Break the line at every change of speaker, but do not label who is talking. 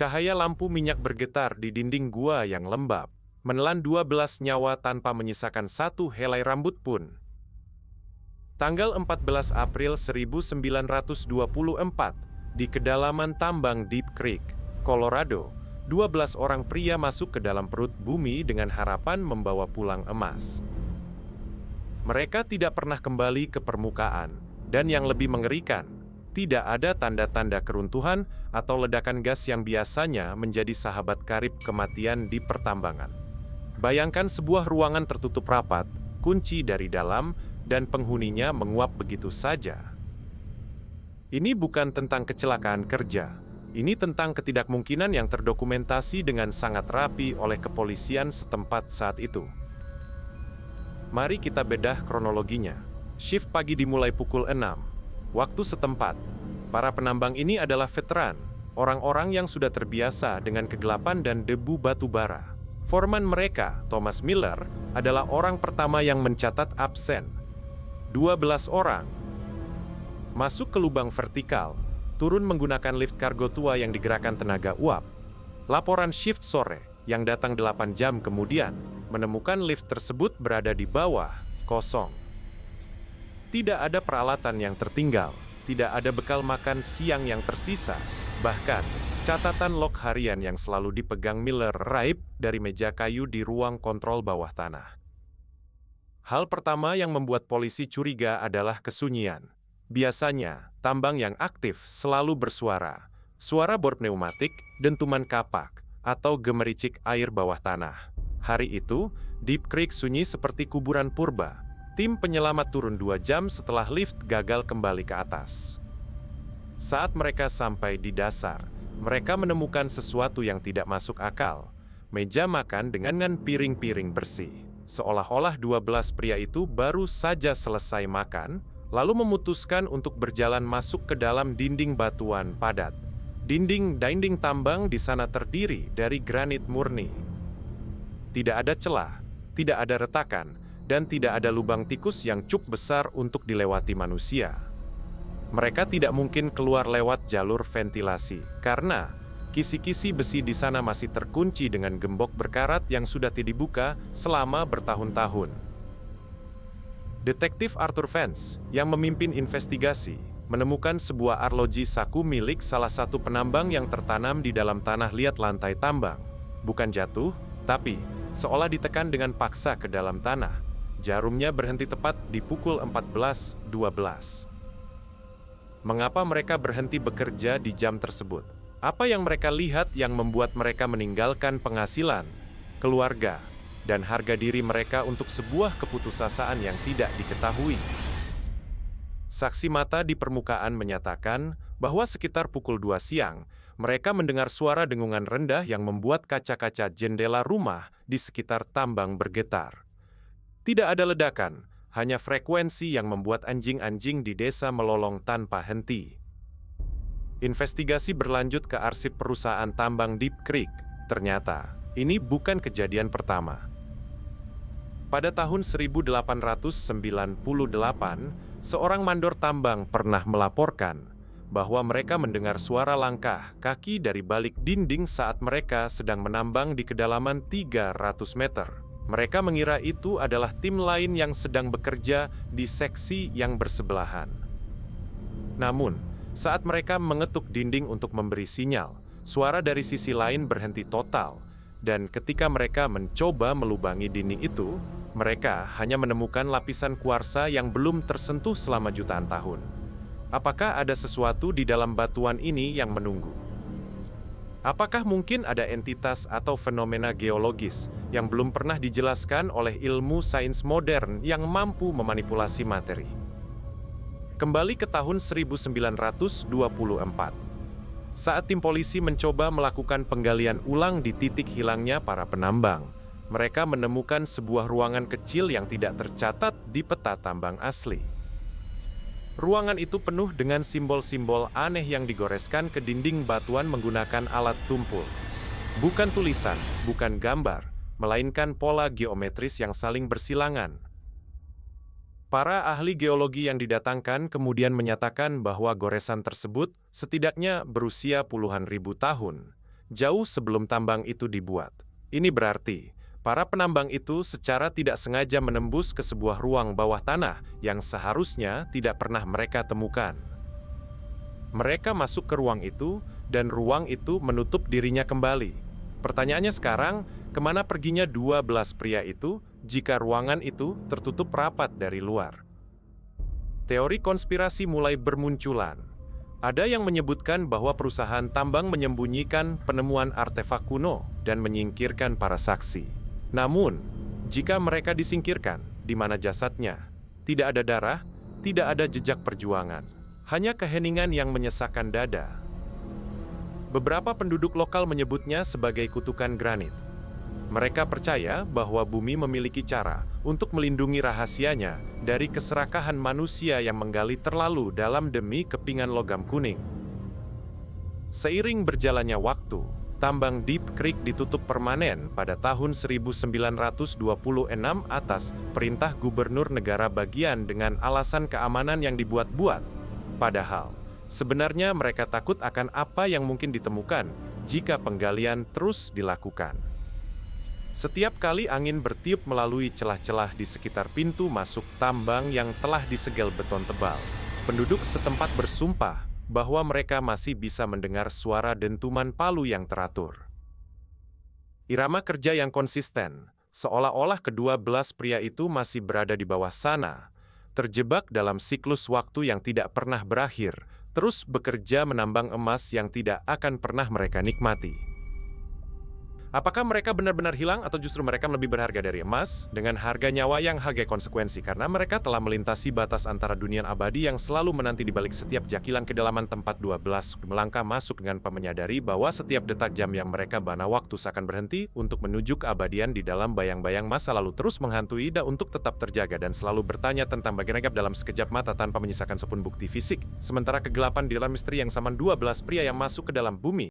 Cahaya lampu minyak bergetar di dinding gua yang lembab, menelan 12 nyawa tanpa menyisakan satu helai rambut pun. Tanggal 14 April 1924, di kedalaman tambang Deep Creek, Colorado, 12 orang pria masuk ke dalam perut bumi dengan harapan membawa pulang emas. Mereka tidak pernah kembali ke permukaan, dan yang lebih mengerikan, tidak ada tanda-tanda keruntuhan atau ledakan gas yang biasanya menjadi sahabat karib kematian di pertambangan. Bayangkan sebuah ruangan tertutup rapat, kunci dari dalam, dan penghuninya menguap begitu saja. Ini bukan tentang kecelakaan kerja. Ini tentang ketidakmungkinan yang terdokumentasi dengan sangat rapi oleh kepolisian setempat saat itu. Mari kita bedah kronologinya. Shift pagi dimulai pukul 6. Waktu setempat. Para penambang ini adalah veteran, orang-orang yang sudah terbiasa dengan kegelapan dan debu batu bara. Foreman mereka, Thomas Miller, adalah orang pertama yang mencatat absen. 12 orang masuk ke lubang vertikal, turun menggunakan lift kargo tua yang digerakkan tenaga uap. Laporan shift sore, yang datang 8 jam kemudian, menemukan lift tersebut berada di bawah, kosong. Tidak ada peralatan yang tertinggal, tidak ada bekal makan siang yang tersisa, bahkan catatan log harian yang selalu dipegang Miller raib dari meja kayu di ruang kontrol bawah tanah. Hal pertama yang membuat polisi curiga adalah kesunyian. Biasanya, tambang yang aktif selalu bersuara. Suara bor pneumatik, dentuman kapak, atau gemericik air bawah tanah. Hari itu, Deep Creek sunyi seperti kuburan purba. Tim penyelamat turun 2 jam setelah lift gagal kembali ke atas. Saat mereka sampai di dasar, mereka menemukan sesuatu yang tidak masuk akal. Meja makan dengan piring-piring bersih. Seolah-olah 12 pria itu baru saja selesai makan, lalu memutuskan untuk berjalan masuk ke dalam dinding batuan padat. Dinding tambang di sana terdiri dari granit murni. Tidak ada celah, tidak ada retakan, dan tidak ada lubang tikus yang cukup besar untuk dilewati manusia. Mereka tidak mungkin keluar lewat jalur ventilasi, karena kisi-kisi besi di sana masih terkunci dengan gembok berkarat yang sudah tidak dibuka selama bertahun-tahun. Detektif Arthur Vance, yang memimpin investigasi, menemukan sebuah arloji saku milik salah satu penambang yang tertanam di dalam tanah liat lantai tambang. Bukan jatuh, tapi seolah ditekan dengan paksa ke dalam tanah. Jarumnya berhenti tepat di pukul 14.12. Mengapa mereka berhenti bekerja di jam tersebut? Apa yang mereka lihat yang membuat mereka meninggalkan penghasilan, keluarga, dan harga diri mereka untuk sebuah keputusasaan yang tidak diketahui? Saksi mata di permukaan menyatakan bahwa sekitar pukul 2 siang, mereka mendengar suara dengungan rendah yang membuat kaca-kaca jendela rumah di sekitar tambang bergetar. Tidak ada ledakan, hanya frekuensi yang membuat anjing-anjing di desa melolong tanpa henti. Investigasi berlanjut ke arsip perusahaan tambang Deep Creek. Ternyata, ini bukan kejadian pertama. Pada tahun 1898, seorang mandor tambang pernah melaporkan bahwa mereka mendengar suara langkah kaki dari balik dinding saat mereka sedang menambang di kedalaman 300 meter. Mereka mengira itu adalah tim lain yang sedang bekerja di seksi yang bersebelahan. Namun, saat mereka mengetuk dinding untuk memberi sinyal, suara dari sisi lain berhenti total, dan ketika mereka mencoba melubangi dinding itu, mereka hanya menemukan lapisan kuarsa yang belum tersentuh selama jutaan tahun. Apakah ada sesuatu di dalam batuan ini yang menunggu? Apakah mungkin ada entitas atau fenomena geologis yang belum pernah dijelaskan oleh ilmu sains modern yang mampu memanipulasi materi? Kembali ke tahun 1924. Saat tim polisi mencoba melakukan penggalian ulang di titik hilangnya para penambang, mereka menemukan sebuah ruangan kecil yang tidak tercatat di peta tambang asli. Ruangan itu penuh dengan simbol-simbol aneh yang digoreskan ke dinding batuan menggunakan alat tumpul. Bukan tulisan, bukan gambar, melainkan pola geometris yang saling bersilangan. Para ahli geologi yang didatangkan kemudian menyatakan bahwa goresan tersebut setidaknya berusia puluhan ribu tahun. jauh sebelum tambang itu dibuat. Ini berarti para penambang itu secara tidak sengaja menembus ke sebuah ruang bawah tanah yang seharusnya tidak pernah mereka temukan. Mereka masuk ke ruang itu, dan ruang itu menutup dirinya kembali. Pertanyaannya sekarang, kemana perginya 12 pria itu jika ruangan itu tertutup rapat dari luar? Teori konspirasi mulai bermunculan. Ada yang menyebutkan bahwa perusahaan tambang menyembunyikan penemuan artefak kuno dan menyingkirkan para saksi. Namun, jika mereka disingkirkan, di mana jasadnya? Tidak ada darah, tidak ada jejak perjuangan. Hanya keheningan yang menyesakkan dada. Beberapa penduduk lokal menyebutnya sebagai kutukan granit. Mereka percaya bahwa bumi memiliki cara untuk melindungi rahasianya dari keserakahan manusia yang menggali terlalu dalam demi kepingan logam kuning. Seiring berjalannya waktu, tambang Deep Creek ditutup permanen pada tahun 1926 atas perintah gubernur negara bagian dengan alasan keamanan yang dibuat-buat. Padahal, sebenarnya mereka takut akan apa yang mungkin ditemukan jika penggalian terus dilakukan. Setiap kali angin bertiup melalui celah-celah di sekitar pintu masuk tambang yang telah disegel beton tebal, penduduk setempat bersumpah bahwa mereka masih bisa mendengar suara dentuman palu yang teratur. Irama kerja yang konsisten, seolah-olah ke-12 pria itu masih berada di bawah sana, terjebak dalam siklus waktu yang tidak pernah berakhir, terus bekerja menambang emas yang tidak akan pernah mereka nikmati. Apakah mereka benar-benar hilang atau justru mereka lebih berharga dari emas dengan harga nyawa yang harga konsekuensi karena mereka telah melintasi batas antara dunia abadi yang selalu menanti di balik setiap jakilan kedalaman tempat 12 melangkah masuk dengan menyadari bahwa setiap detak jam yang mereka bana waktu seakan berhenti untuk menuju keabadian di dalam bayang-bayang masa lalu terus menghantui dan untuk tetap terjaga dan selalu bertanya tentang bagian gap dalam sekejap mata tanpa menyisakan sepun bukti fisik. Sementara kegelapan di dalam misteri yang sama 12 pria yang masuk ke dalam bumi